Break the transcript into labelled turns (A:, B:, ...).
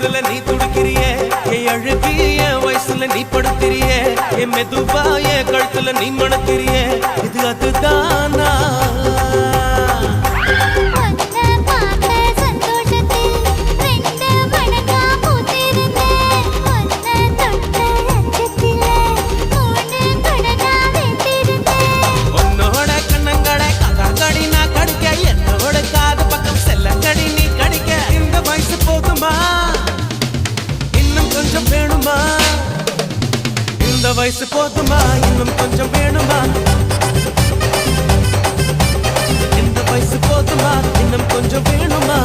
A: தொடுதல நீ துடிக்கிறியே என் அழுகி என் வயசுல நீ படுத்திரியே என் மெதுவா என் கழுத்துல நீ மணக்கிறியே இது அதுதானா இந்த வயசு போதுமா இன்னும் கொஞ்சம் வேணுமா இந்த வயசு போதுமா இன்னும் கொஞ்சம் வேணுமா